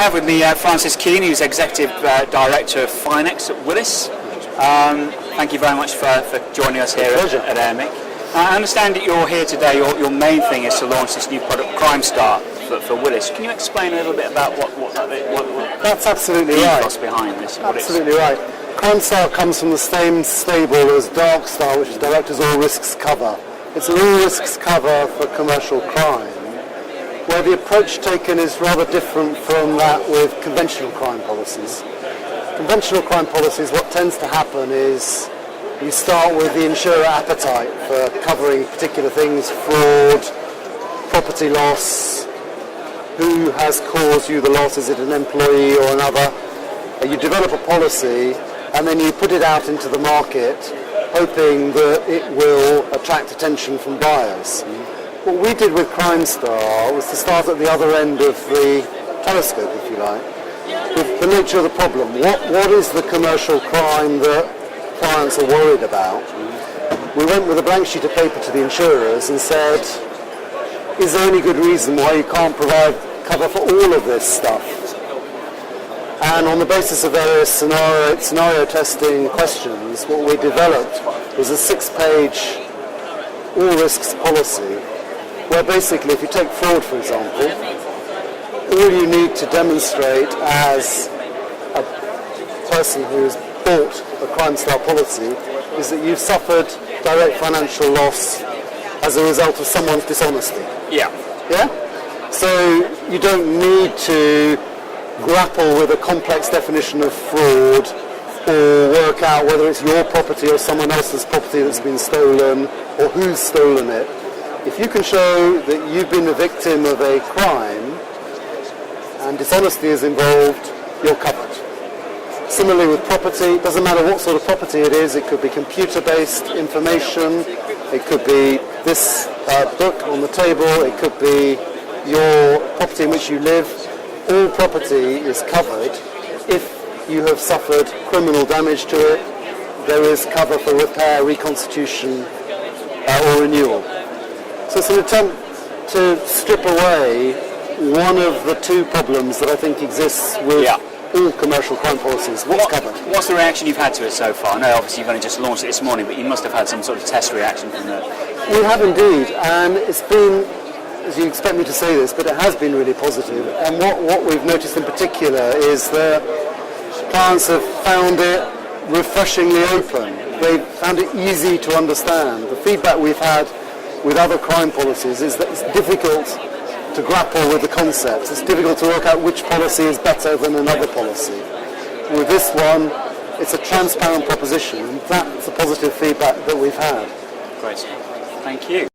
have with me Francis Keane, who's Executive Director of FINEX at Willis. Thank you very much for joining us here at Airmic. I understand that you're here today. Your main thing is to launch this new product, CrimeStar, for Willis. Can you explain a little bit about what That's absolutely the right. ethos behind this? Absolutely right. CrimeStar comes from the same stable as DarkStar, which is Directors All Risks Cover. It's an all risks cover for commercial crime, where the approach taken is rather different from that with conventional crime policies. Conventional crime policies, what tends to happen is you start with the insurer appetite for covering particular things: fraud, property loss, who has caused you the loss, is it an employee or another? You develop a policy and then you put it out into the market hoping that it will attract attention from buyers. What we did with CrimeStar was to start at the other end of the telescope, if you like, with the nature of the problem. What is the commercial crime that clients are worried about? We went with a blank sheet of paper to the insurers and said, is there any good reason why you can't provide cover for all of this stuff? And on the basis of various scenario testing questions, what we developed was a 6-page all risks policy, where basically, if you take fraud, for example, all you need to demonstrate as a person who has bought a CrimeStar policy is that you've suffered direct financial loss as a result of someone's dishonesty. Yeah. Yeah? So you don't need to grapple with a complex definition of fraud or work out whether it's your property or someone else's property that's been stolen or who's stolen it. If you can show that you've been the victim of a crime and dishonesty is involved, you're covered. Similarly with property, it doesn't matter what sort of property it is. It could be computer-based information, it could be this book on the table, it could be your property in which you live. All property is covered. If you have suffered criminal damage to it, there is cover for repair, reconstitution, or renewal. So it's an attempt to strip away one of the two problems that I think exists with all commercial crime policies. What's covered? What's the reaction you've had to it so far? I know obviously you've only just launched it this morning, but you must have had some sort of test reaction from that. We have indeed, and it's been, as you expect me to say this, but it has been really positive. And what we've noticed in particular is that clients have found it refreshingly open. They've found it easy to understand. The feedback we've had with other crime policies is that it's difficult to grapple with the concepts. It's difficult to work out which policy is better than another policy. With this one, it's a transparent proposition, and that's the positive feedback that we've had. Great. Thank you.